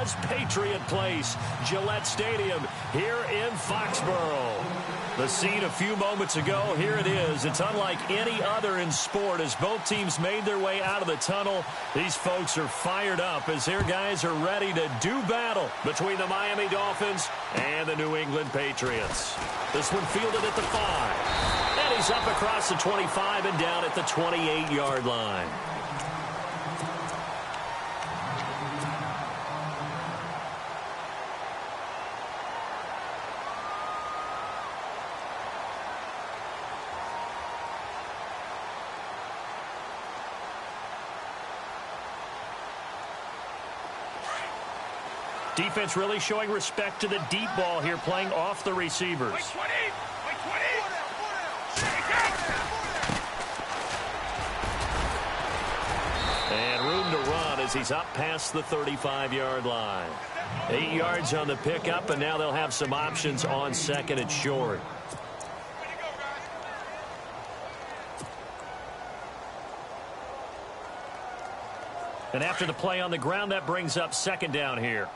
was Patriot Place, Gillette Stadium here in Foxborough. The scene a few moments ago, here it is. It's unlike any other in sport as both teams made their way out of the tunnel. These folks are fired up as their guys are ready to do battle between the Miami Dolphins and the New England Patriots. This one fielded at the 5. And he's up across the 25 and down at the 28-yard line. Defense really showing respect to the deep ball here, playing off the receivers. And room to run as he's up past the 35-yard line. 8 yards on the pickup, and now they'll have some options on second and short. And after the play on the ground, that brings up second down here.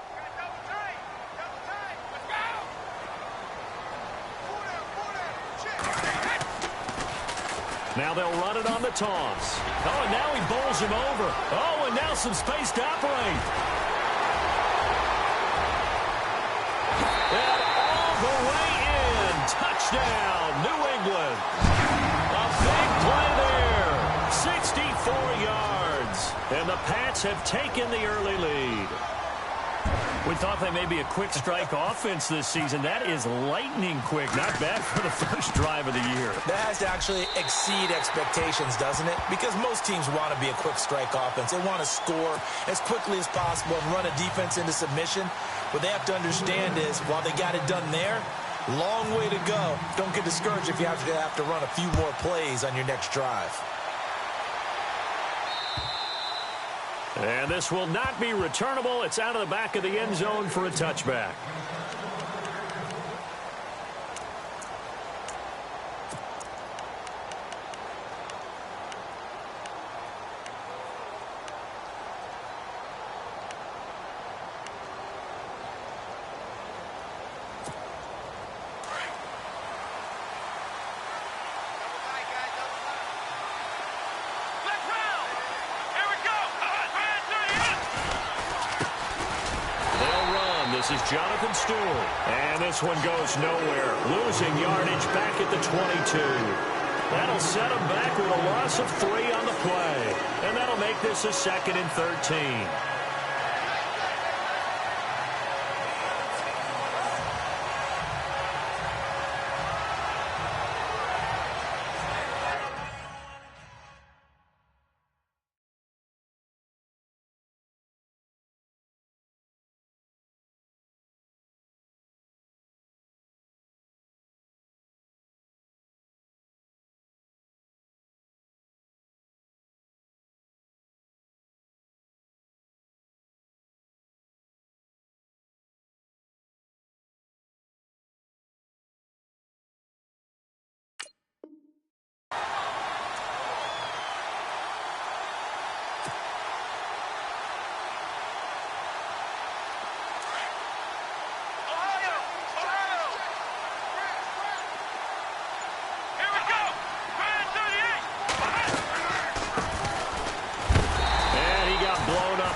Now they'll run it on the toss. Oh, and now he bowls him over. Oh, and now some space to operate. And all the way in. Touchdown, New England. A big play there. 64 yards. And the Pats have taken the early lead. We thought they may be a quick strike offense this season. That is lightning quick. Not bad for the first drive of the year. That has to actually exceed expectations, doesn't it? Because most teams want to be a quick strike offense. They want to score as quickly as possible and run a defense into submission. What they have to understand is, while they got it done there, long way to go. Don't get discouraged if you have to run a few more plays on your next drive. And this will not be returnable. It's out of the back of the end zone for a touchback. This is Jonathan Stewart. And this one goes nowhere. Losing yardage back at the 22. That'll set him back with a loss of 3 on the play. And that'll make this a 2nd and 13.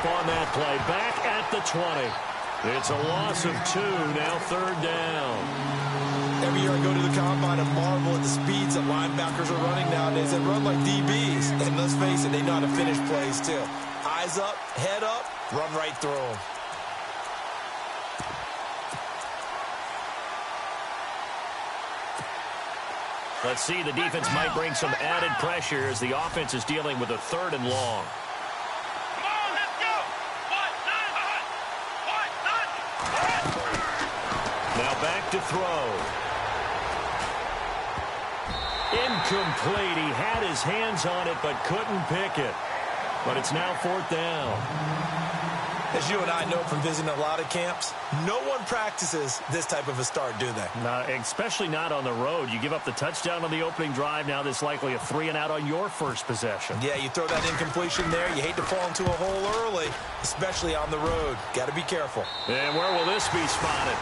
On that play, back at the 20. It's a loss of 2, now 3rd down. Every year I go to the combine and marvel at the speeds that linebackers are running nowadays. They run like DBs, and let's face it, they know how to finish plays too. Eyes up, head up, run right through them. Let's see, the defense might bring some added pressure as the offense is dealing with a 3rd and long. Back to throw. Incomplete. He had his hands on it but couldn't pick it. But it's now 4th down. As you and I know from visiting a lot of camps, no one practices this type of a start, do they? No, especially not on the road. You give up the touchdown on the opening drive. Now there's likely a 3 and out on your first possession. Yeah, you throw that incompletion there. You hate to fall into a hole early. especially on the road. Got to be careful. And where will this be spotted?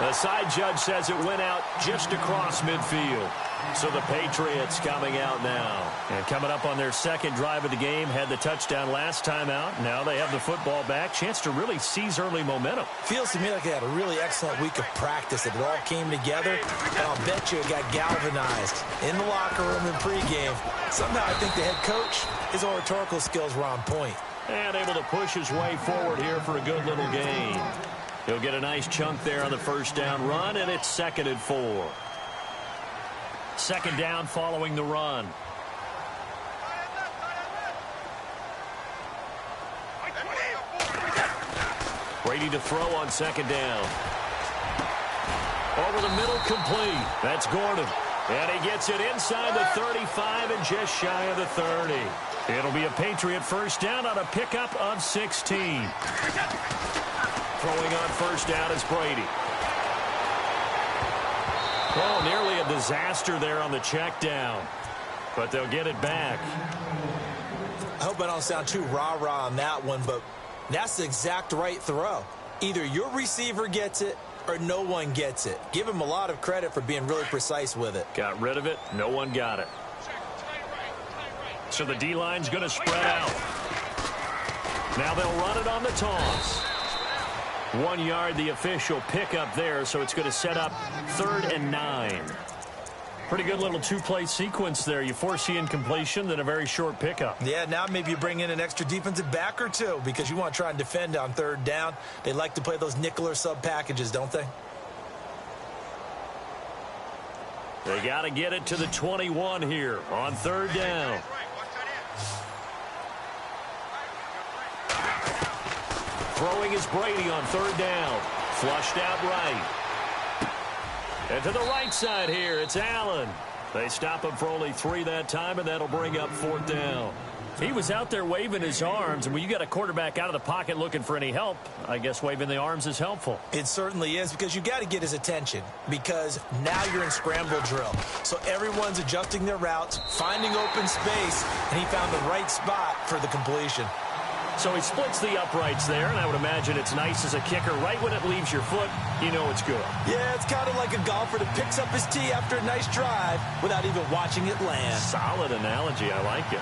The side judge says it went out just across midfield. So the Patriots coming out now. And coming up on their second drive of the game, had the touchdown last time out. Now they have the football back. Chance to really seize early momentum. Feels to me like they had a really excellent week of practice. It all came together, and I'll bet you it got galvanized in the locker room in pregame. Somehow I think the head coach, his oratorical skills were on point. And able to push his way forward here for a good little gain. He'll get a nice chunk there on the first down run, and it's 2nd and 4. Second down following the run. Brady to throw on 2nd down. Over the middle, complete. That's Gordon. And he gets it inside the 35 and just shy of the 30. It'll be a Patriot first down on a pickup of 16. Throwing on first down is Brady. Oh, nearly a disaster there on the check down. But they'll get it back. I hope I don't sound too rah-rah on that one, but that's the exact right throw. Either your receiver gets it or no one gets it. Give him a lot of credit for being really precise with it. Got rid of it. No one got it. So the D-line's going to spread out. Now they'll run it on the toss. 1 yard, the official pickup there, so it's going to set up 3rd and 9. Pretty good little two-play sequence there. You force the incompletion, then a very short pickup. Yeah, now maybe you bring in an extra defensive back or two because you want to try and defend on 3rd down. They like to play those nickel or sub packages, don't they? They got to get it to the 21 here on 3rd down. Throwing is Brady on 3rd down. Flushed out right. And to the right side here, it's Allen. They stop him for only 3 that time, and that'll bring up 4th down. He was out there waving his arms, and when you got a quarterback out of the pocket looking for any help, I guess waving the arms is helpful. It certainly is, because you got to get his attention, because now you're in scramble drill. So everyone's adjusting their routes, finding open space, and he found the right spot for the completion. So he splits the uprights there, and I would imagine it's nice as a kicker. Right when it leaves your foot, you know it's good. Yeah, it's kind of like a golfer that picks up his tee after a nice drive without even watching it land. Solid analogy. I like it.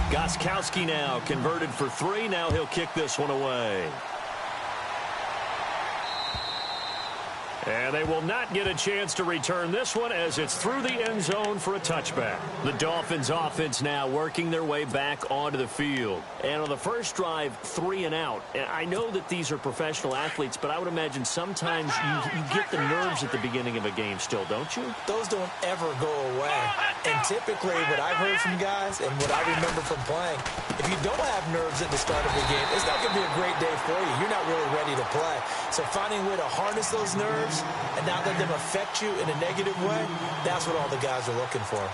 Gostkowski now converted for 3. Now he'll kick this one away. And they will not get a chance to return this one as it's through the end zone for a touchback. The Dolphins offense now working their way back onto the field. And on the first drive, 3 and out. And I know that these are professional athletes, but I would imagine sometimes you get the nerves at the beginning of a game still, don't you? Those don't ever go away. And typically what I've heard from guys and what I remember from playing, if you don't have nerves at the start of the game, it's not going to be a great day for you. You're not really ready to play. So finding a way to harness those nerves and not let them affect you in a negative way, that's what all the guys are looking for.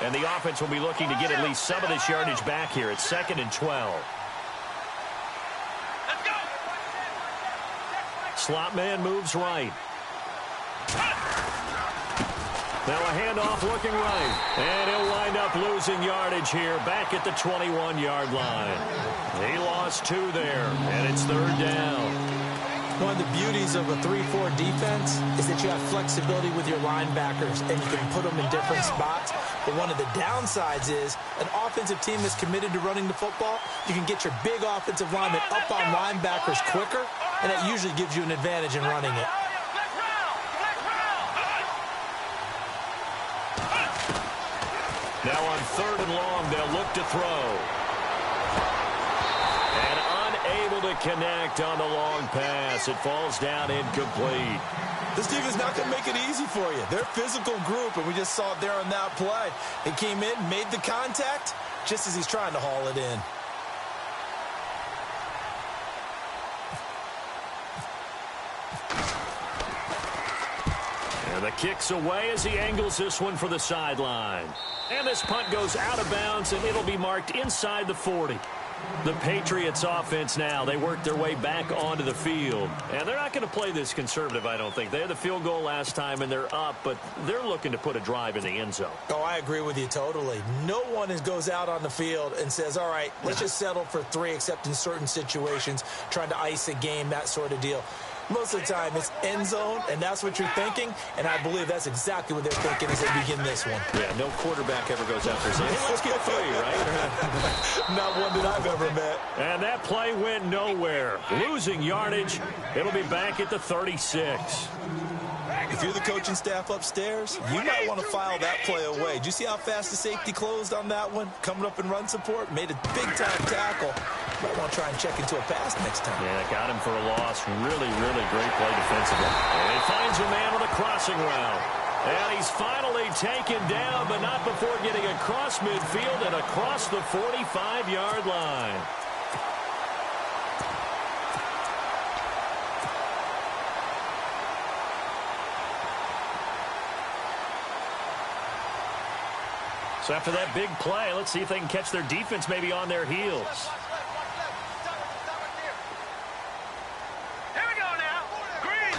And the offense will be looking to get at least some of this yardage back here. It's 2nd and 12. Let's go. Slot man moves right. Now a handoff looking right. And he'll wind up losing yardage here back at the 21-yard line. He lost 2 there, and it's 3rd down. One of the beauties of a 3-4 defense is that you have flexibility with your linebackers, and you can put them in different spots. But one of the downsides is an offensive team that's committed to running the football, you can get your big offensive linemen up on linebackers quicker, and that usually gives you an advantage in running it. Now on 3rd and long, they'll look to throw. And unable to connect on the long pass. It falls down incomplete. This defense is not going to make it easy for you. They're a physical group, and we just saw it there on that play. They came in, made the contact, just as he's trying to haul it in. And the kick's away as he angles this one for the sideline. And this punt goes out of bounds, and it'll be marked inside the 40. The Patriots offense now. They work their way back onto the field. And they're not going to play this conservative, I don't think. They had the field goal last time, and they're up, but they're looking to put a drive in the end zone. Oh, I agree with you totally. No one goes out on the field and says, all right, let's just settle for 3, except in certain situations, trying to ice a game, that sort of deal. Most of the time, it's end zone, and that's what you're thinking, and I believe that's exactly what they're thinking as they begin this one. Yeah, no quarterback ever goes out there saying, hey, let's get 3, right? Not one that I've ever met. And that play went nowhere. Losing yardage. It'll be back at the 36. If you're the coaching staff upstairs, you might want to file that play away. Did you see how fast the safety closed on that one? Coming up in run support, made a big-time tackle. Might want to try and check into a pass next time. Yeah, got him for a loss. Really, really great play defensively. And he finds a man on the crossing route. And he's finally taken down, but not before getting across midfield and across the 45-yard line. So after that big play, let's see if they can catch their defense maybe on their heels. Here we go now. Green.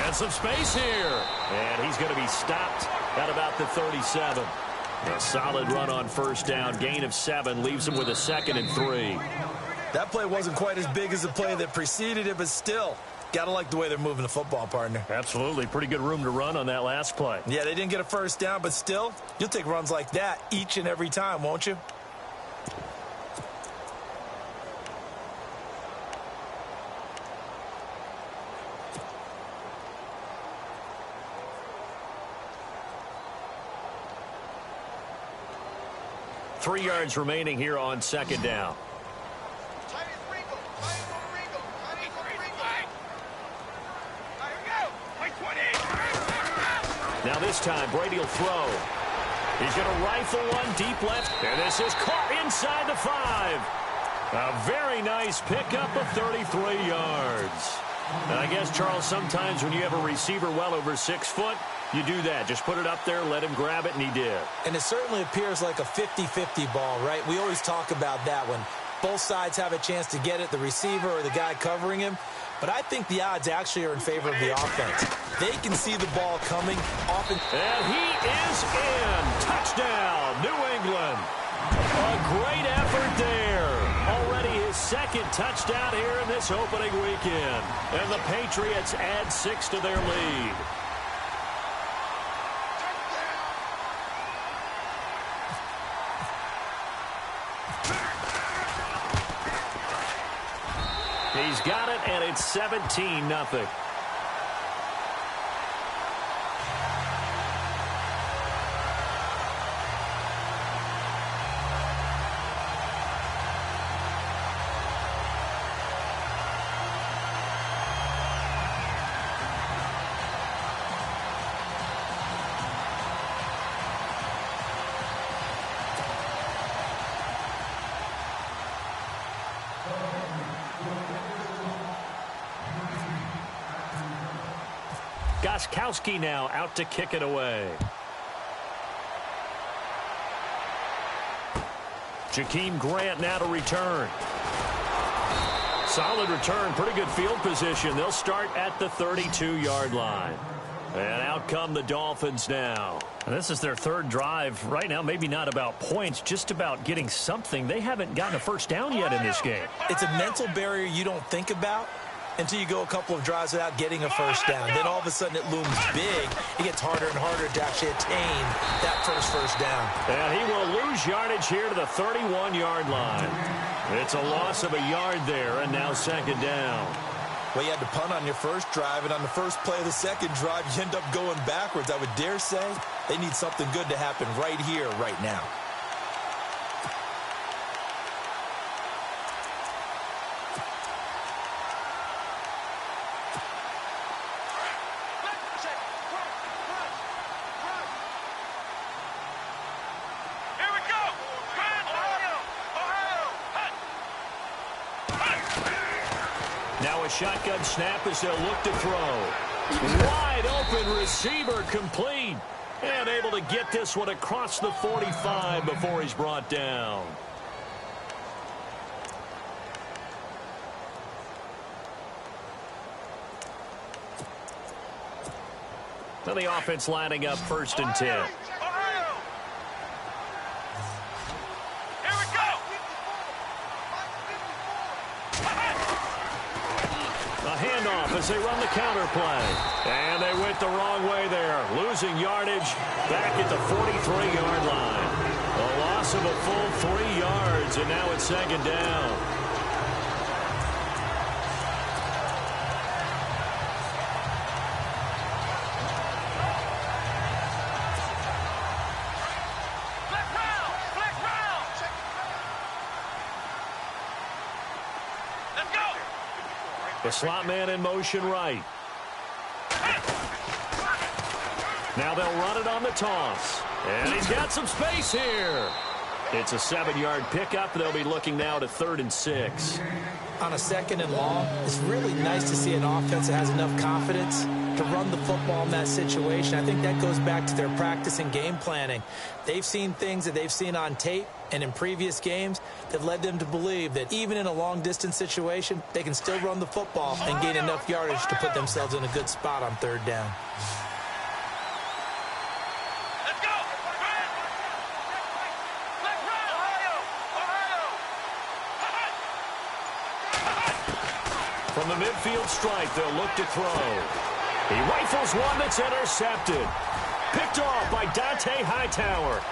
And some space here. And he's going to be stopped at about the 37. A solid run on first down. Gain of 7 leaves him with a 2nd and 3. That play wasn't quite as big as the play that preceded it, but still. Got to like the way they're moving the football, partner. Absolutely. Pretty good room to run on that last play. Yeah, they didn't get a first down, but still, you'll take runs like that each and every time, won't you? Three yards remaining here on second down. Now this time, Brady will throw. He's going to rifle one deep left, and this is caught inside the 5. A very nice pickup of 33 yards. And I guess, Charles, sometimes when you have a receiver well over 6 foot, you do that. Just put it up there, let him grab it, and he did. And it certainly appears like a 50-50 ball, right? We always talk about that when both sides have a chance to get it, the receiver or the guy covering him. But I think the odds actually are in favor of the offense. They can see the ball coming. And he is in. Touchdown, New England. A great effort there. Already his 2nd touchdown here in this opening weekend. And the Patriots add 6 to their lead. He's got it, and it's 17-0. Gostkowski now out to kick it away. Jakeem Grant now to return. Solid return, pretty good field position. They'll start at the 32-yard line. And out come the Dolphins now. And this is their 3rd drive right now. Maybe not about points, just about getting something. They haven't gotten a first down yet in this game. It's a mental barrier you don't think about until you go a couple of drives without getting a first down. Then all of a sudden it looms big. It gets harder and harder to actually attain that first down. And he will lose yardage here to the 31-yard line. It's a loss of a yard there, and now 2nd down. Well, you had to punt on your first drive, and on the first play of the 2nd drive, you end up going backwards. I would dare say they need something good to happen right here, right now. Now a shotgun snap as they'll look to throw. Wide open receiver complete. And able to get this one across the 45 before he's brought down. Now the offense lining up 1st and 10. A handoff as they run the counter play. And they went the wrong way there. Losing yardage back at the 43-yard line. A loss of a full 3 yards, and now it's 2nd down. The slot man in motion right. Now they'll run it on the toss. And he's got some space here. It's a 7-yard pickup. They'll be looking now to 3rd and 6. On a 2nd and long, it's really nice to see an offense that has enough confidence to run the football in that situation. I think that goes back to their practice and game planning. They've seen things that they've seen on tape and in previous games that led them to believe that even in a long-distance situation, they can still run the football and gain enough yardage to put themselves in a good spot on 3rd down. From the midfield stripe, they'll look to throw. He rifles one that's intercepted. Picked off by Dante Hightower.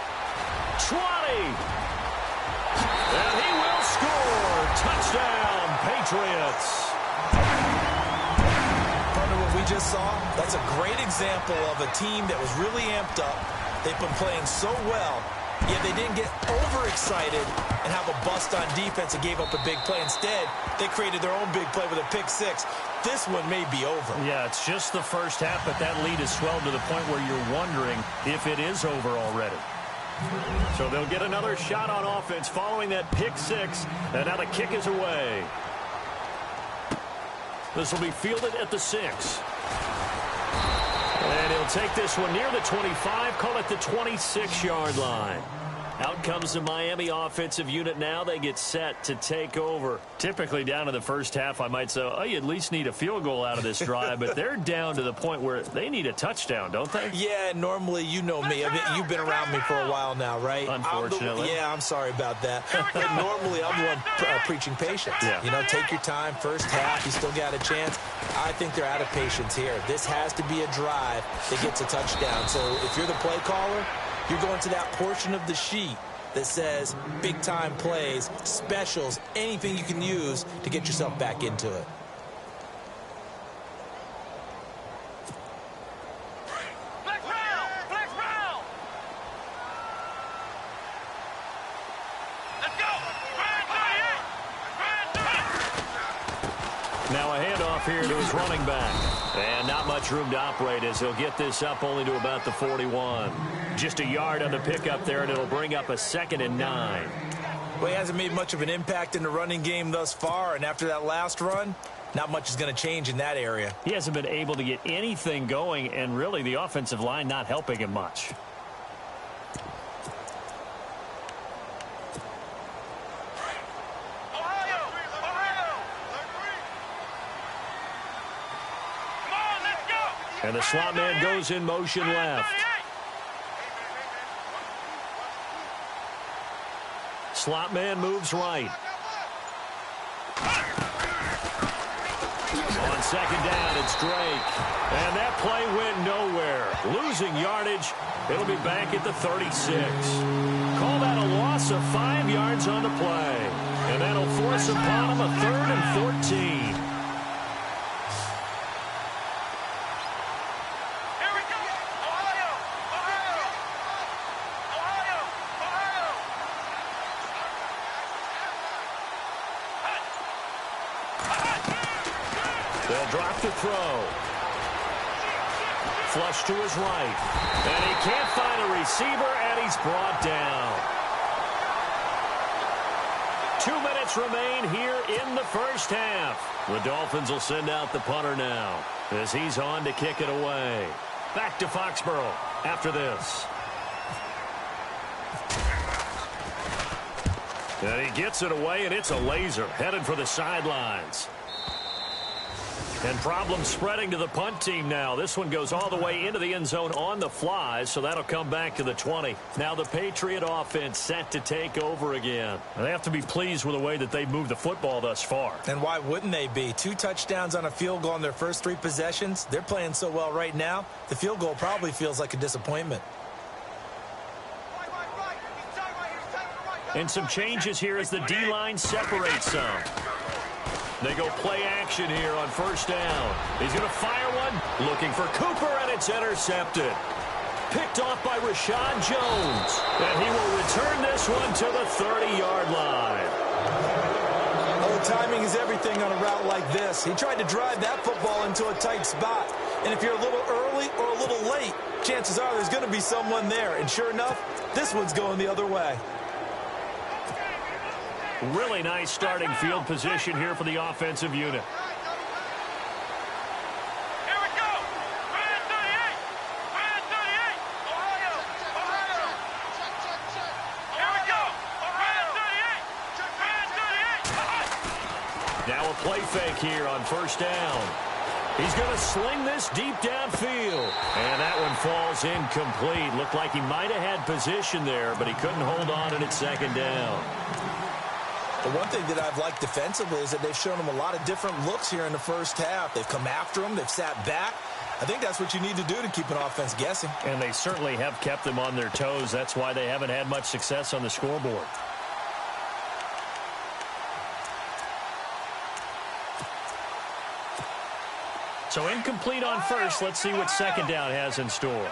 20. And he will score. Touchdown, Patriots. Partner, what we just saw, that's a great example of a team that was really amped up. They've been playing so well, yet they didn't get overexcited and have a bust on defense and gave up a big play. Instead, they created their own big play with a pick 6. This one may be over. Yeah, it's just the first half, but that lead has swelled to the point where you're wondering if it is over already. So they'll get another shot on offense following that pick 6, and now the kick is away. This will be fielded at the 6. And he'll take this one near the 25, call it the 26-yard line. Out comes the Miami offensive unit now. They get set to take over. Typically down to the first half, I might say, oh, you at least need a field goal out of this drive, but they're down to the point where they need a touchdown, don't they? Yeah, normally, you know me. You've been around me for a while now, right? Unfortunately. I'm sorry about that. But normally, I'm the one preaching patience. Yeah. You know, take your time. First half, you still got a chance. I think they're out of patience here. This has to be a drive that gets a touchdown. So if you're the play caller, you're going to that portion of the sheet that says big-time plays, specials, anything you can use to get yourself back into it. Now a handoff here to his running back. And not much room to operate as he'll get this up only to about the 41. Just a yard on the pickup there, and it'll bring up a 2nd and 9. Well, he hasn't made much of an impact in the running game thus far, and after that last run, not much is going to change in that area. He hasn't been able to get anything going, and really the offensive line not helping him much. And the slot man goes in motion left. Slot man moves right. On 2nd down, it's Drake. And that play went nowhere. Losing yardage. It'll be back at the 36. Call that a loss of 5 yards on the play. And that'll force upon him a 3rd and 14. They'll drop the throw. Flush to his right. And he can't find a receiver, and he's brought down. 2 minutes remain here in the first half. The Dolphins will send out the punter now as he's on to kick it away. Back to Foxborough. after this. And he gets it away, and it's a laser headed for the sidelines. And problems spreading to the punt team now. This one goes all the way into the end zone on the fly, so that'll come back to the 20. Now the Patriot offense set to take over again. And they have to be pleased with the way that they've moved the football thus far. And why wouldn't they be? 2 touchdowns on a field goal in their first 3 possessions. They're playing so well right now, the field goal probably feels like a disappointment. And some changes here as the D-line separates some. They go play action here on first down. He's going to fire one. Looking for Cooper, and it's intercepted. Picked off by Rashad Jones. And he will return this one to the 30-yard line. Oh, timing is everything on a route like this. He tried to drive that football into a tight spot. And if you're a little early or a little late, chances are there's going to be someone there. And sure enough, this one's going the other way. Really nice starting field position here for the offensive unit. Here we go. Brand 38. Brand 38. Ohio. Ohio. Here we go. Brand 38. Brand 38. Now a play fake here on first down. He's going to sling this deep downfield. And that one falls incomplete. Looked like he might have had position there, but he couldn't hold on in it second down. The one thing that I've liked defensively is that they've shown him a lot of different looks here in the first half. They've come after him. They've sat back. I think that's what you need to do to keep an offense guessing. And they certainly have kept them on their toes. That's why they haven't had much success on the scoreboard. So incomplete on first. Let's see what second down has in store.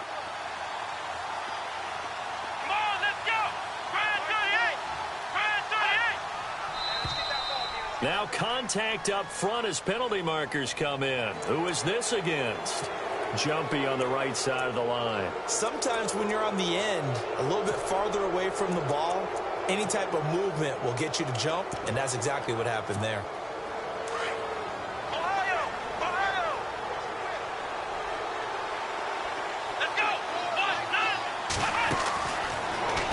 Now contact up front as penalty markers come in. Who is this against? Jumpy on the right side of the line. Sometimes when you're on the end, a little bit farther away from the ball, any type of movement will get you to jump, and that's exactly what happened there. Ohio. Ohio. Let's go.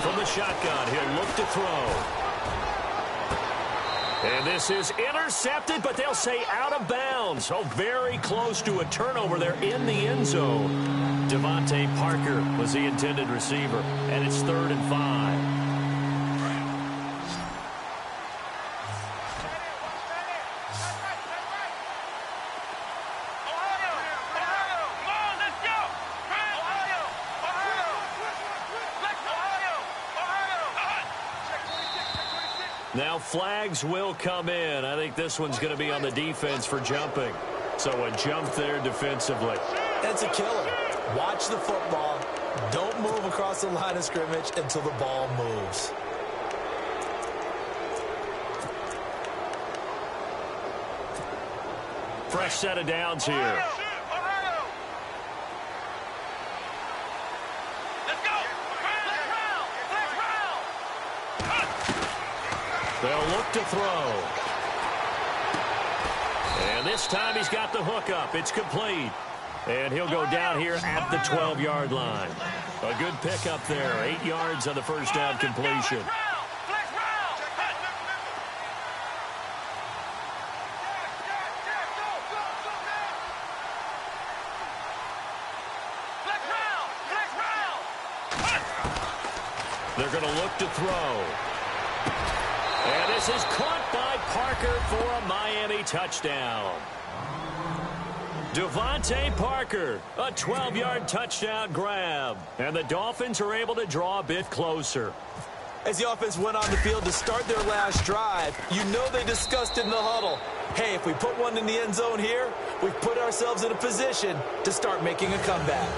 From the shotgun, he'll look to throw. And this is intercepted, but they'll say out of bounds. Oh, very close to a turnover there in the end zone. Devontae Parker was the intended receiver, and it's 3rd and 5. Now flags will come in. I think this one's going to be on the defense for jumping. So a jump there defensively. That's a killer. Watch the football. Don't move across the line of scrimmage until the ball moves. Fresh set of downs here. They'll look to throw. And this time he's got the hook up. It's complete. And he'll go down here at the 12-yard line. A good pickup there. 8 yards on the first down completion. They're going to look to throw. And this is caught by Parker for a Miami touchdown. Devontae Parker, a 12-yard touchdown grab. And the Dolphins are able to draw a bit closer. As the offense went on the field to start their last drive, you know they discussed in the huddle, hey, if we put one in the end zone here, we've put ourselves in a position to start making a comeback.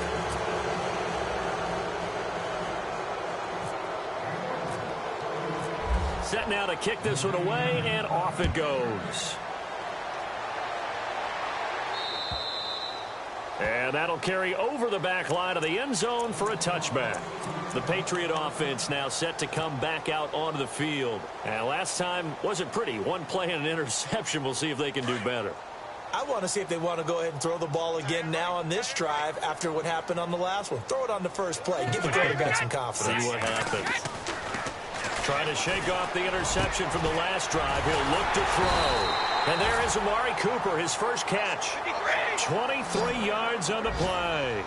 Set now to kick this one away, and off it goes. And that'll carry over the back line of the end zone for a touchback. The Patriot offense now set to come back out onto the field. And last time wasn't pretty. One play and an interception. We'll see if they can do better. I want to see if they want to go ahead and throw the ball again now on this drive after what happened on the last one. Throw it on the first play. Give the quarterback some confidence. See what happens. Trying to shake off the interception from the last drive. He'll look to throw. And there is Amari Cooper, his first catch. 23 yards on the play.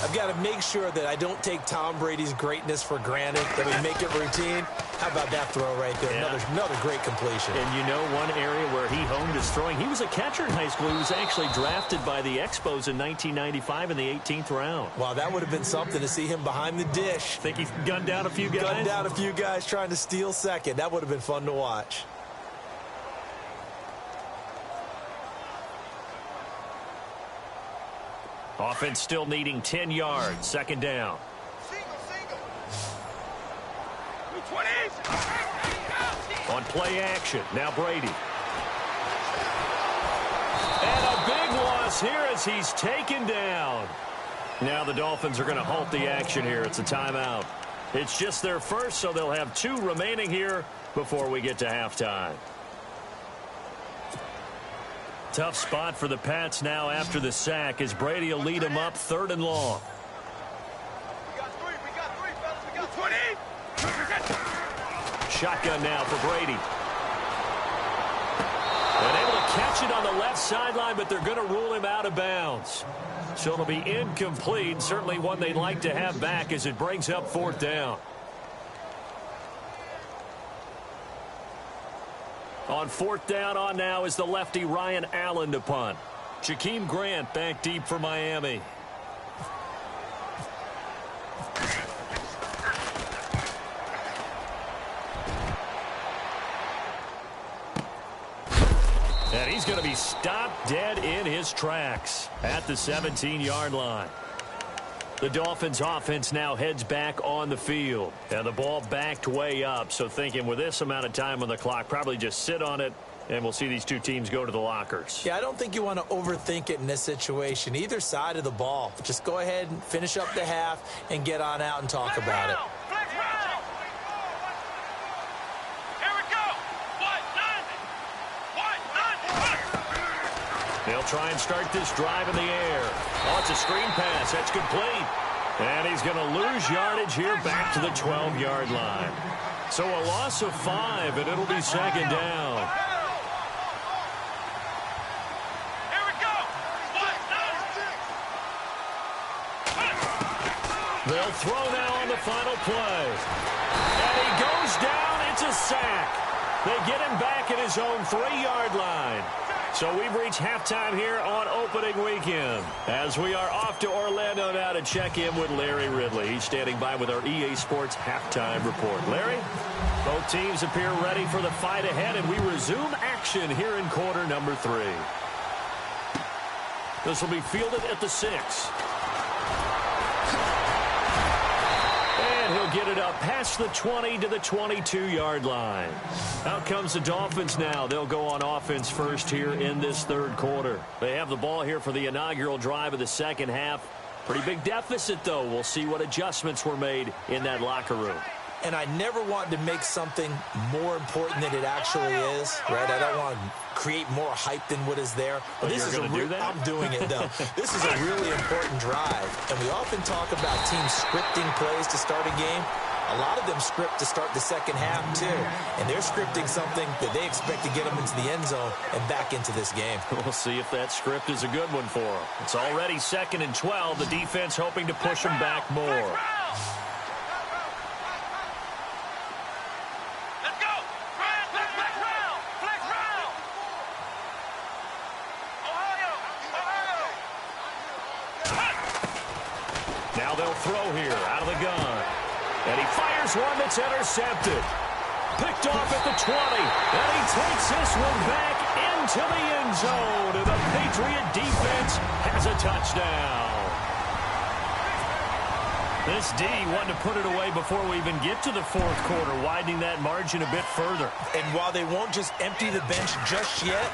I've got to make sure that I don't take Tom Brady's greatness for granted, that we make it routine. How about that throw right there? Yeah. Another great completion. And you know one area where he honed his throwing, he was a catcher in high school. He was actually drafted by the Expos in 1995 in the 18th round. Wow, that would have been something to see him behind the dish. Think he gunned down a few guys? Gunned down a few guys trying to steal second. That would have been fun to watch. Offense still needing 10 yards. Second down. On play action. Now Brady. And a big loss here as he's taken down. Now the Dolphins are going to halt the action here. It's a timeout. It's just their first, so they'll have 2 remaining here before we get to halftime. Tough spot for the Pats now after the sack as Brady will lead them up 3rd and long. We got 3, fellas. We got 20. Shotgun now for Brady. And able to catch it on the left sideline, but they're going to rule him out of bounds. So it'll be incomplete. Certainly one they'd like to have back as it brings up 4th down. On 4th down on now is the lefty Ryan Allen to punt. Jakeem Grant back deep for Miami. And he's going to be stopped dead in his tracks at the 17-yard line. The Dolphins offense now heads back on the field. And the ball backed way up. So thinking with this amount of time on the clock, probably just sit on it, and we'll see these 2 teams go to the lockers. Yeah, I don't think you want to overthink it in this situation. Either side of the ball. Just go ahead and finish up the half and get on out and talk about it. Flex round. Here we go. They'll try and start this drive in the air. Oh, it's a screen pass. That's complete. And he's going to lose yardage here back to the 12-yard line. So a loss of 5, and it'll be 2nd down. Here we go. They'll throw now on the final play. And he goes down. It's a sack. They get him back at his own 3-yard line. So we've reached halftime here on opening weekend. As we are off to Orlando now to check in with Larry Ridley. He's standing by with our EA Sports halftime report. Larry, both teams appear ready for the fight ahead, and we resume action here in quarter number 3. This will be fielded at the 6. And he'll get it up past the 20 to the 22-yard line. Out comes the Dolphins now. They'll go on offense first here in this 3rd quarter. They have the ball here for the inaugural drive of the 2nd half. Pretty big deficit, though. We'll see what adjustments were made in that locker room. And I never want to make something more important than it actually is, right? I don't want to create more hype than what is there. But this is I'm doing it, though. This is a really important drive. And we often talk about teams scripting plays to start a game. A lot of them script to start the 2nd half, too. And they're scripting something that they expect to get them into the end zone and back into this game. We'll see if that script is a good one for them. It's already 2nd and 12. The defense hoping to push them back more. Now they'll throw here out of the gun. And he fires one that's intercepted. Picked off at the 20. And he takes this one back into the end zone. And the Patriot defense has a touchdown. This D wanted to put it away before we even get to the 4th quarter, widening that margin a bit further. And while they won't just empty the bench just yet,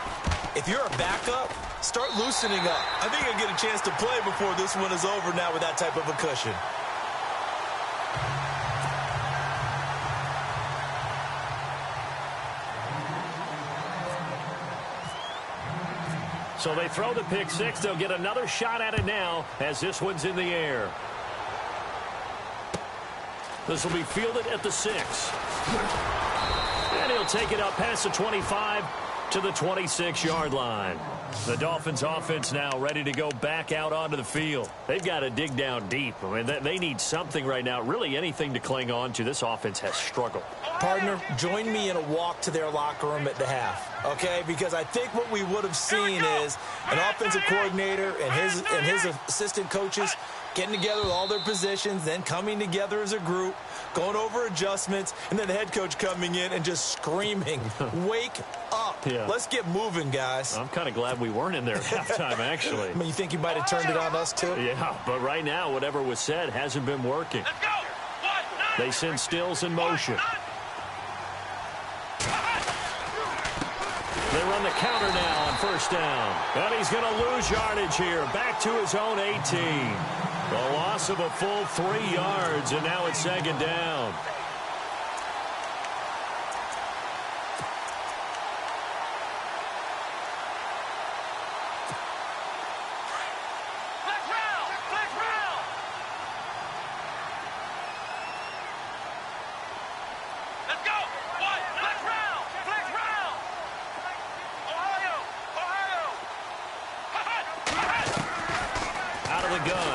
if you're a backup, start loosening up. I think you'll get a chance to play before this one is over now with that type of a cushion. So they throw the pick six. They'll get another shot at it now as this one's in the air. This will be fielded at the 6. And he'll take it up past the 25 to the 26-yard line. The Dolphins offense now ready to go back out onto the field. They've got to dig down deep. I mean, they need something right now, really anything to cling on to. This offense has struggled. Partner, join me in a walk to their locker room at the half, okay? Because I think what we would have seen is an offensive coordinator and his assistant coaches getting together with all their positions, then coming together as a group, going over adjustments, and then the head coach coming in and just screaming, wake up. Yeah. Let's get moving, guys. I'm kind of glad we weren't in there at halftime, actually. I mean, you think you might have turned it on us, too? Yeah, but right now, whatever was said hasn't been working. They send Stills in motion. They run the counter now on first down. And he's going to lose yardage here. Back to his own 18. A loss of a full 3 yards, and now it's second down.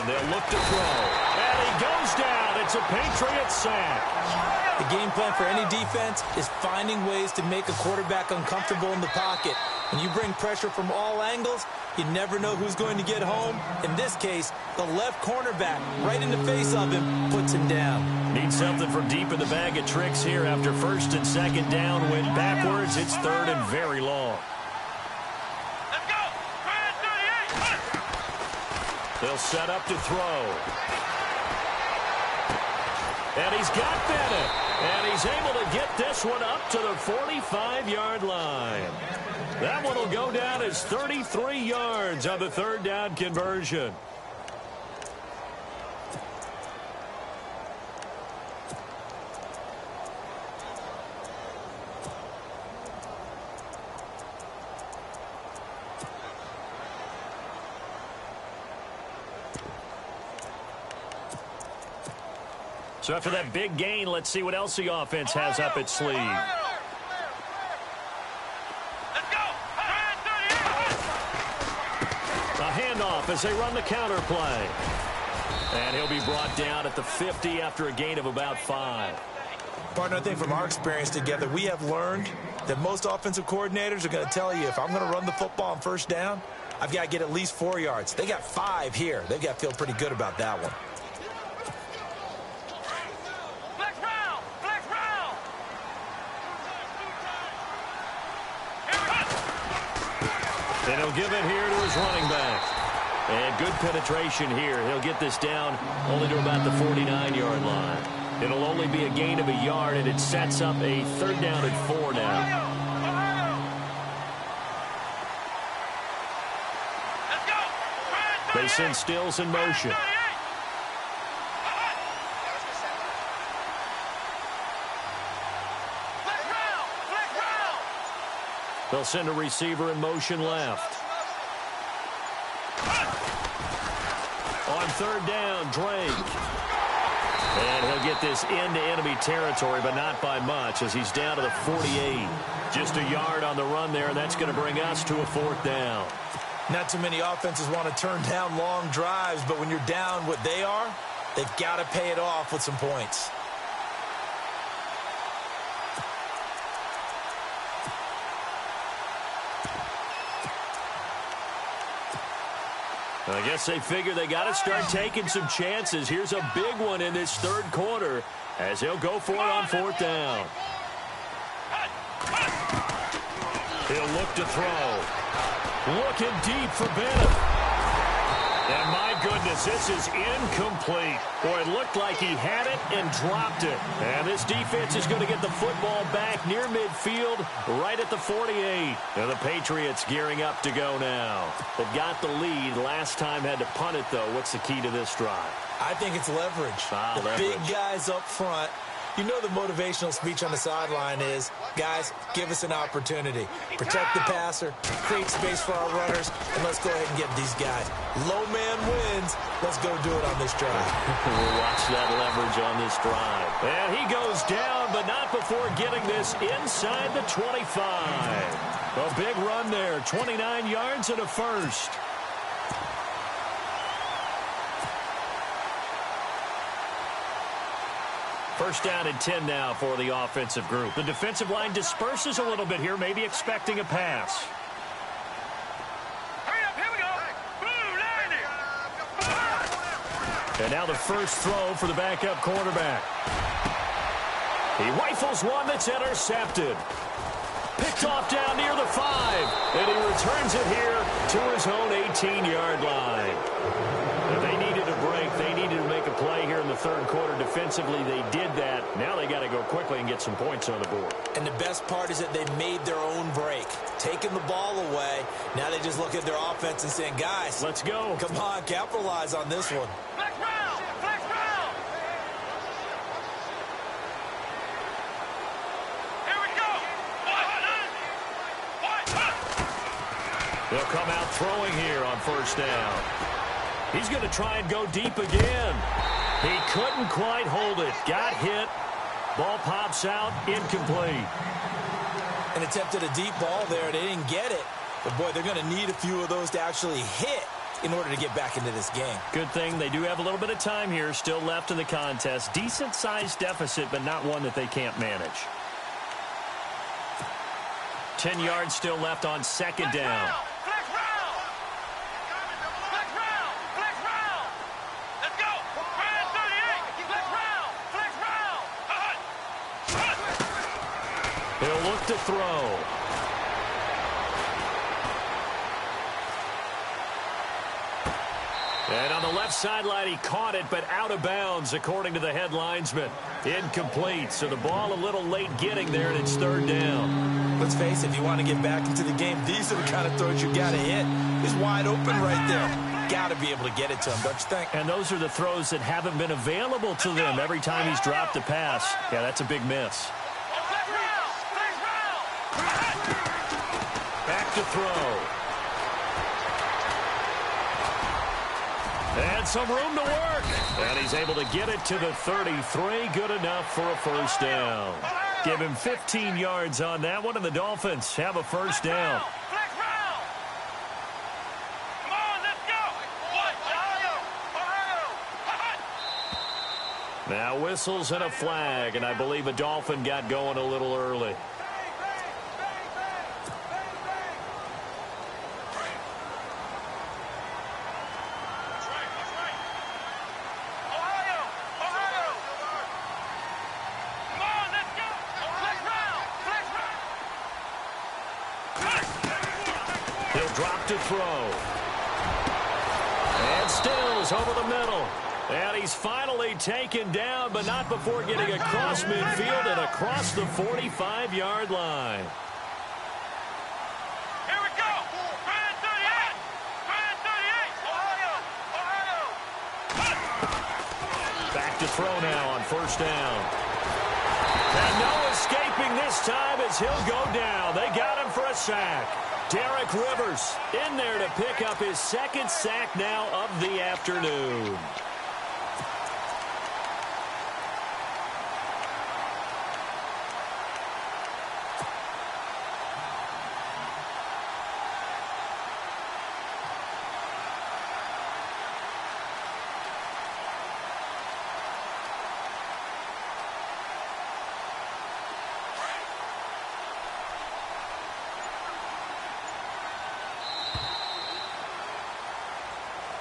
They'll look to throw. And he goes down. It's a Patriot sack. The game plan for any defense is finding ways to make a quarterback uncomfortable in the pocket. When you bring pressure from all angles, you never know who's going to get home. In this case, the left cornerback, right in the face of him, puts him down. Need something from deep in the bag of tricks here after first and second down. Went backwards. It's third and very long. They'll set up to throw. And he's got Bennett. And he's able to get this one up to the 45-yard line. That one will go down as 33 yards on the third down conversion. So after that big gain, let's see what else the offense has up its sleeve. A handoff as they run the counter play. And he'll be brought down at the 50 after a gain of about 5. Partner, I think from our experience together, we have learned that most offensive coordinators are going to tell you, if I'm going to run the football on first down, I've got to get at least 4 yards. They got 5 here. They've got to feel pretty good about that one. And he'll give it here to his running back. And good penetration here. He'll get this down only to about the 49-yard line. It'll only be a gain of a yard, and it sets up a third down and 4 now. They send Stills in motion. They'll send a receiver in motion left. On third down, Drake. And he'll get this into enemy territory, but not by much as he's down to the 48. Just a yard on the run there, and that's going to bring us to a fourth down. Not too many offenses want to turn down long drives, but when you're down what they are, they've got to pay it off with some points. I guess they figure they got to start taking some chances. Here's a big one in this third quarter as he'll go for it on fourth down. He'll look to throw. Looking deep for Bennett. And my goodness, this is incomplete. Boy, it looked like he had it and dropped it. And this defense is going to get the football back near midfield, right at the 48. And the Patriots gearing up to go now. They've got the lead. Last time had to punt it, though. What's the key to this drive? I think it's leverage. The big guys up front You know the motivational speech on the sideline is, guys, give us an opportunity. Protect the passer, create space for our runners, and let's go ahead and get these guys. Low man wins. Let's go do it on this drive. We'll watch that leverage on this drive. And he goes down, but not before getting this inside the 25. A big run there, 29 yards and a first. First down and 10 now for the offensive group. The defensive line disperses a little bit here, maybe expecting a pass. Hurry up, here we go. Boom, And now the first throw for the backup quarterback. He rifles one that's intercepted. Picked off down near the 5. And he returns it here to his own 18-yard line. If they needed a break, they needed to make a play here in the third quarter. Defensively, they did that. Now they got to go quickly and get some points on the board. And the best part is that they made their own break. Taking the ball away. Now they just look at their offense and saying, guys, let's go. Come on, capitalize on this one. flex round, flex round. Here we go. They'll come out throwing here on first down. He's going to try and go deep again. He couldn't quite hold it. Got hit. Ball pops out. Incomplete. And attempted a deep ball there. They didn't get it. But, boy, they're going to need a few of those to actually hit in order to get back into this game. Good thing they do have a little bit of time here still left in the contest. Decent-sized deficit, but not one that they can't manage. 10 yards still left on second down. He'll look to throw. And on the left sideline, he caught it, but out of bounds, according to the head linesman. Incomplete, so the ball a little late getting there, and it's third down. Let's face it, if you want to get back into the game, these are the kind of throws you got to hit. He's wide open right there. Got to be able to get it to him, don't you think? And those are the throws that haven't been available to them every time he's dropped a pass. Yeah, that's a big miss. Back to throw. And some room to work. And he's able to get it to the 33. Good enough for a first down. Give him 15 yards on that one, and the Dolphins have a first down. Now whistles and a flag, and I believe a Dolphin got going a little early. Drop to throw. And Stills over the middle. And he's finally taken down, but not before getting across midfield and across the 45-yard line. Here we go. Brand 38. Brand 38. Ohio. Back to throw now on first down. And no escaping this time as he'll go down. They got him for a sack. Derek Rivers in there to pick up his second sack now of the afternoon.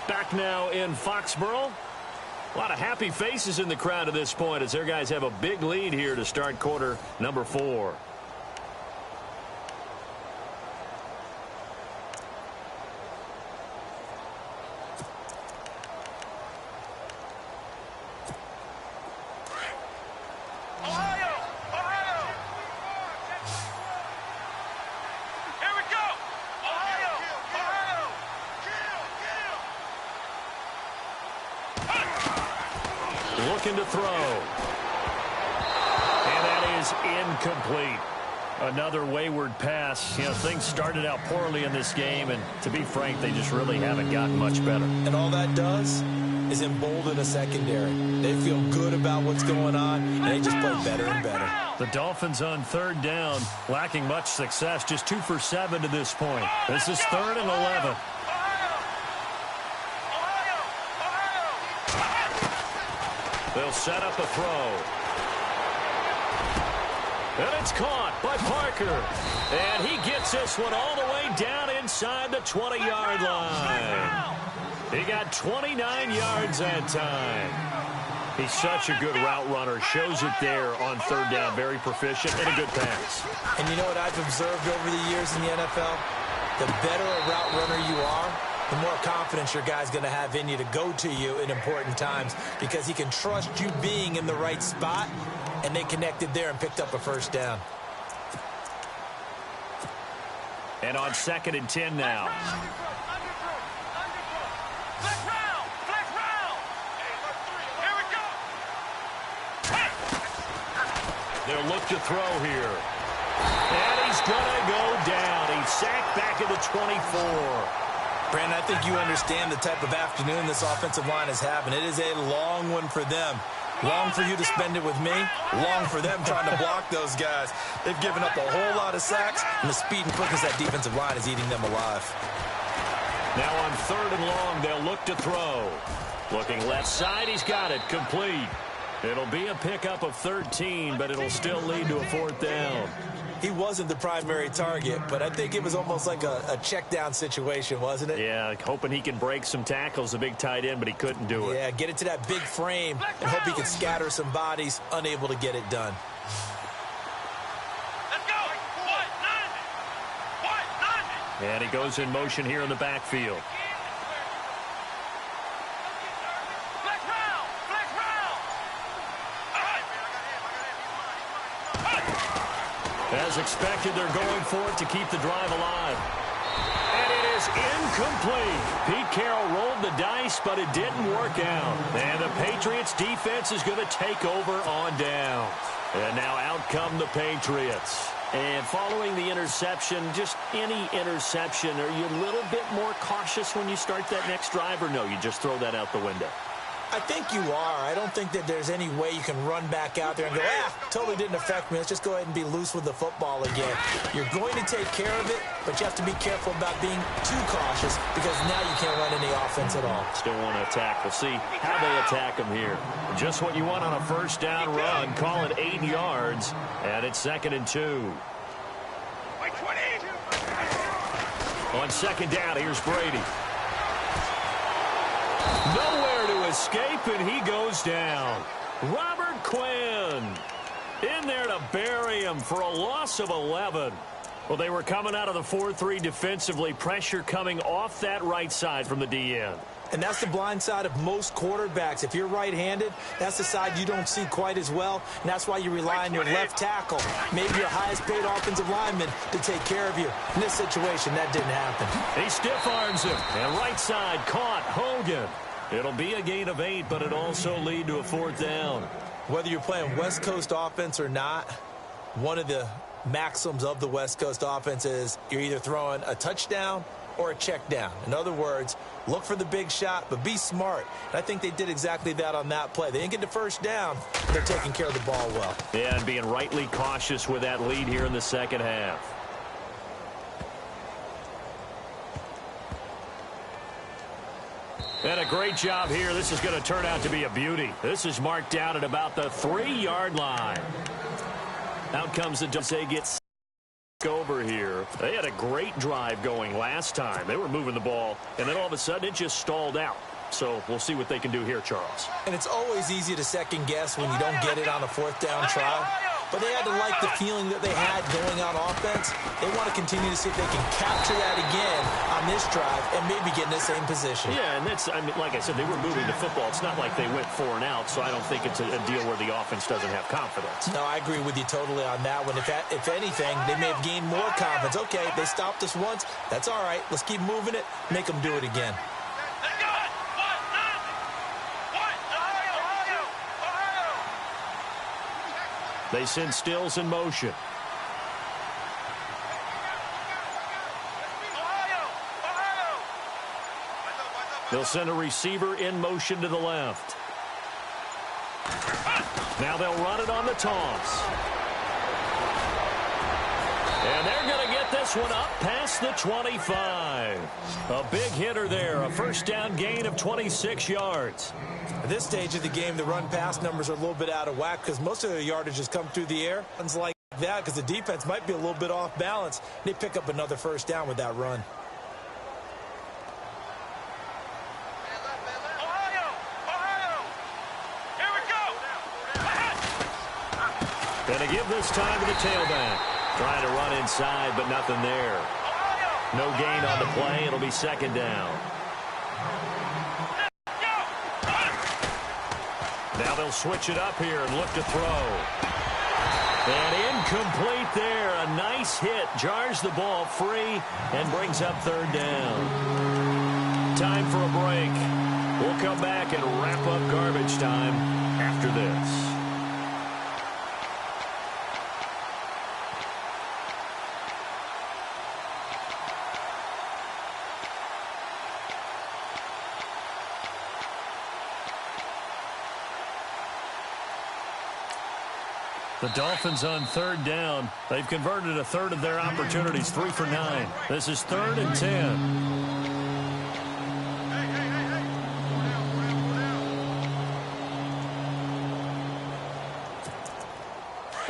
Back now in Foxborough. A lot of happy faces in the crowd at this point as their guys have a big lead here to start quarter number 4. Looking to throw. is incomplete. Another wayward pass. You know, things started out poorly in this game, and to be frank, they just really haven't gotten much better. And all that does is embolden a secondary. They feel good about what's going on, and they just play better and better. The Dolphins on third down, lacking much success, just 2 for 7 to this point. This is 3rd and 11. They'll set up a throw. And it's caught by Parker. And he gets this one all the way down inside the 20-yard line. He got 29 yards that time. He's such a good route runner. Shows it there on third down. Very proficient and a good pass. And you know what I've observed over the years in the NFL? The better a route runner you are, the more confidence your guy's going to have in you to go to you in important times because he can trust you being in the right spot, and they connected there and picked up a first down. And on 2nd and 10 now. They'll look to throw here. And he's going to go down. He's sacked back at the 24. Brandon, I think you understand the type of afternoon this offensive line is having. It is a long one for them. Long for you to spend it with me. Long for them trying to block those guys. They've given up a whole lot of sacks, and the speed and quickness of that defensive line is eating them alive. Now on 3rd and long, they'll look to throw. Looking left side, he's got it. Complete. It'll be a pickup of 13, but it'll still lead to a 4th down. He wasn't the primary target, but I think it was almost like a check down situation, wasn't it? Yeah, hoping he can break some tackles, a big tight end, but he couldn't do it. Yeah, get it to that big frame and hope he can scatter some bodies, unable to get it done. Let's go! What? 90! And he goes in motion here in the backfield. As expected, they're going for it to keep the drive alive. And it is incomplete. Pete Carroll rolled the dice, but it didn't work out. And the Patriots defense is going to take over on down. And now out come the Patriots. And following the interception, just any interception, are you a little bit more cautious when you start that next drive, or no, you just throw that out the window? I think you are. I don't think that there's any way you can run back out there and go, totally didn't affect me. Let's just go ahead and be loose with the football again. You're going to take care of it, but you have to be careful about being too cautious because now you can't run any offense at all. Still want to attack. We'll see how they attack him here. Just what you want on a first down run. Call it 8 yards, and it's 2nd and 2. On 2nd down, here's Brady. Nowhere to escape, and he goes down. Robert Quinn in there to bury him for a loss of 11. Well, they were coming out of the 4-3 defensively. Pressure coming off that right side from the DN. And that's the blind side of most quarterbacks. If you're right-handed, that's the side you don't see quite as well, and that's why you rely on your left tackle, maybe your highest-paid offensive lineman, to take care of you. In this situation, that didn't happen. He stiff-arms him, and right side caught Hogan. It'll be a gain of 8, but it also lead to a 4th down. Whether you're playing West Coast offense or not, one of the maxims of the West Coast offense is you're either throwing a touchdown or a check down. In other words, look for the big shot, but be smart. And I think they did exactly that on that play. They didn't get the first down, but they're taking care of the ball well. Yeah, and being rightly cautious with that lead here in the second half. And a great job here. This is going to turn out to be a beauty. This is marked down at about the 3-yard line. Out comes the Dose gets over here. They had a great drive going last time. They were moving the ball, and then all of a sudden it just stalled out. So we'll see what they can do here, Charles. And it's always easy to second guess when you don't get it on a 4th down try. But they had to like the feeling that they had going on offense. They want to continue to see if they can capture that again on this drive and maybe get in the same position. Yeah, and that's, I mean, like I said, they were moving the football. It's not like they went 4 and out, so I don't think it's a deal where the offense doesn't have confidence. No, I agree with you totally on that one. If anything, they may have gained more confidence. Okay, they stopped us once. That's all right. Let's keep moving it. Make them do it again. They send Stills in motion. They'll send a receiver in motion to the left. Now they'll run it on the toss. And they're going to get this one up past the 25. A big hitter there, a first down gain of 26 yards. At this stage of the game, the run-pass numbers are a little bit out of whack because most of their yardage has come through the air. It's like that because the defense might be a little bit off balance. They pick up another first down with that run. Going to give this time to the tailback. Trying to run inside, but nothing there. No gain on the play. It'll be second down. Now they'll switch it up here and look to throw. And incomplete there. A nice hit. Jars the ball free and brings up third down. Time for a break. We'll come back and wrap up garbage time after this. The Dolphins on third down. They've converted a third of their opportunities, 3 for 9. This is 3rd and 10.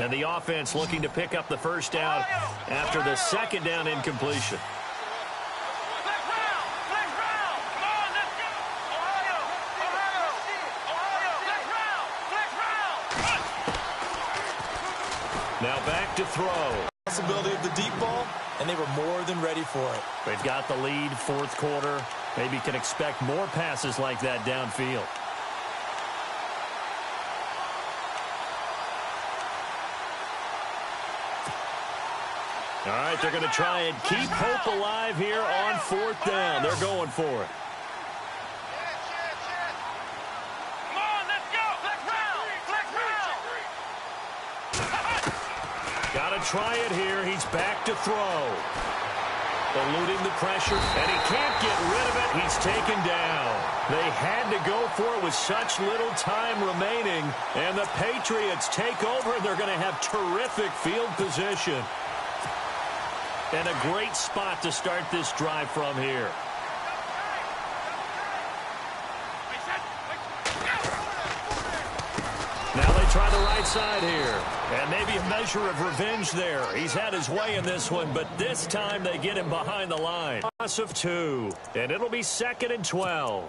And the offense looking to pick up the first down after the second down incompletion. Now back to throw. Possibility of the deep ball, and they were more than ready for it. They've got the lead, fourth quarter. Maybe can expect more passes like that downfield. All right, they're going to try and keep hope alive here on 4th down. They're going for it. Got to try it here. He's back to throw. Eluding the pressure, and he can't get rid of it. He's taken down. They had to go for it with such little time remaining, and the Patriots take over. They're going to have terrific field position. And a great spot to start this drive from here. Now they try the right side here. And maybe a measure of revenge there. He's had his way in this one, but this time they get him behind the line. Loss of 2, and it'll be 2nd and 12.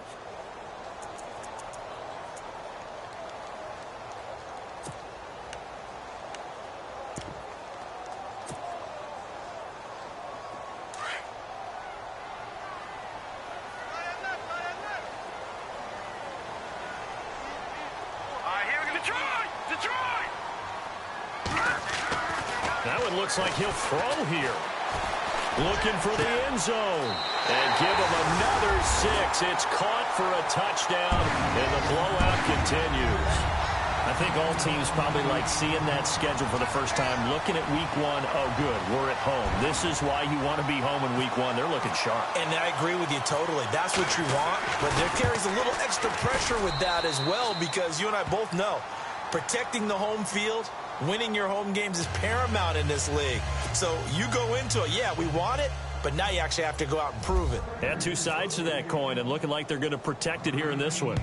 That one looks like he'll throw here. Looking for the end zone. And give him another 6. It's caught for a touchdown, and the blowout continues. I think all teams probably like seeing that schedule for the first time, looking at week 1. Oh, good, we're at home. This is why you want to be home in week 1. They're looking sharp. And I agree with you totally. That's what you want. But there carries a little extra pressure with that as well, because you and I both know protecting the home field, winning your home games is paramount in this league. So you go into it, yeah, we want it, but now you actually have to go out and prove it. Yeah, 2 sides to that coin, and looking like they're going to protect it here in this one.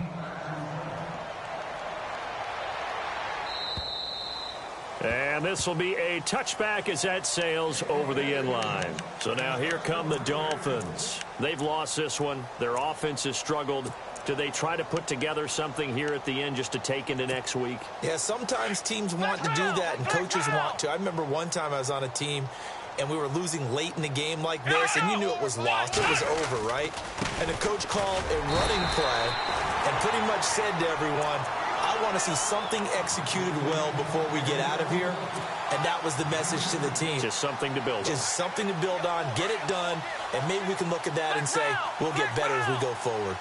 And this will be a touchback as that sails over the end line. So now here come the Dolphins. They've lost this one. Their offense has struggled. Do they try to put together something here at the end just to take into next week? Yeah, sometimes teams want to do that and coaches want to. I remember one time I was on a team and we were losing late in the game like this, and you knew it was lost. It was over, right? And the coach called a running play and pretty much said to everyone, I want to see something executed well before we get out of here. And that was the message to the team. Just something to build on. Just something to build on, get it done, and maybe we can look at that and say, we'll get better as we go forward.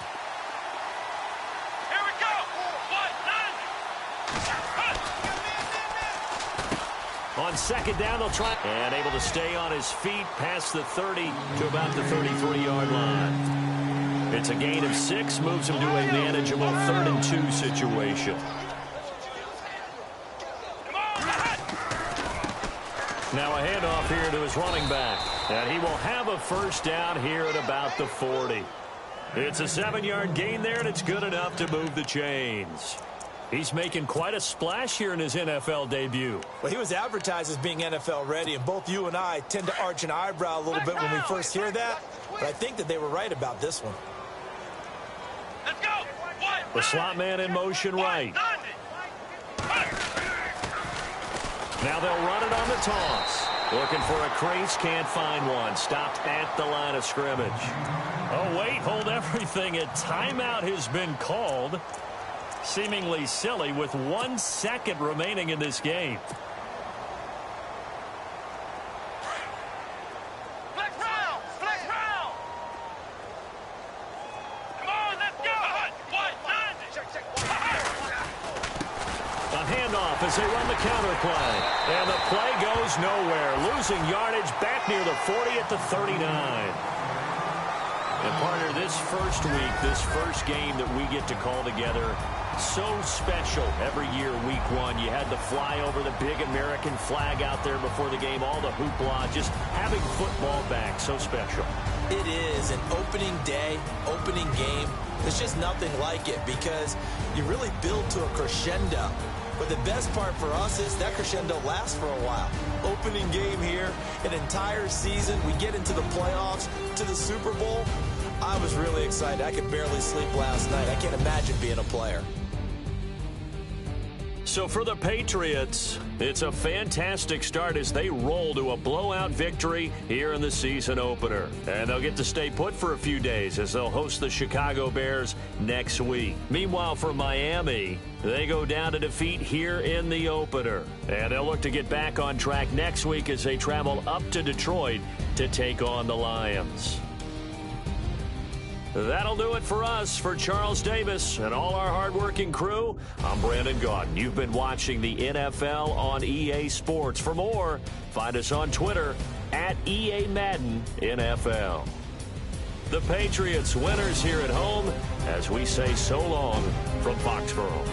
on second down. They'll try. And able to stay on his feet past the 30 to about the 33-yard line. It's a gain of 6. Moves him to a manageable 3rd and 2 situation. Now a handoff here to his running back. And he will have a first down here at about the 40. It's a 7-yard gain there, and it's good enough to move the chains. He's making quite a splash here in his NFL debut. Well, he was advertised as being NFL ready, and both you and I tend to arch an eyebrow a little bit when we first hear that. But I think that they were right about this one. Let's go. The slot man in motion right. Now they'll run it on the toss. Looking for a crease, can't find one. Stopped at the line of scrimmage. Oh, wait, hold everything. A timeout has been called. Seemingly silly with 1 second remaining in this game. Flex round. Flex round. Come on, let's go. Check. A handoff as they run the counter play. And the play goes nowhere. Losing yardage back near the 40 at the 39. And partner, this first week, this first game that we get to call together, so special every year, week 1. You had to fly over the big American flag out there before the game, all the hoopla, just having football back, so special. It is an opening day, opening game. There's just nothing like it because you really build to a crescendo. But the best part for us is that crescendo lasts for a while. Opening game here, an entire season. We get into the playoffs, to the Super Bowl. I was really excited. I could barely sleep last night. I can't imagine being a player. So for the Patriots, it's a fantastic start as they roll to a blowout victory here in the season opener. And they'll get to stay put for a few days as they'll host the Chicago Bears next week. Meanwhile, for Miami, they go down to defeat here in the opener. And they'll look to get back on track next week as they travel up to Detroit to take on the Lions. That'll do it for us. For Charles Davis and all our hardworking crew, I'm Brandon Gaudin. You've been watching the NFL on EA Sports. For more, find us on Twitter at EA Madden NFL. The Patriots winners here at home as we say so long from Foxborough.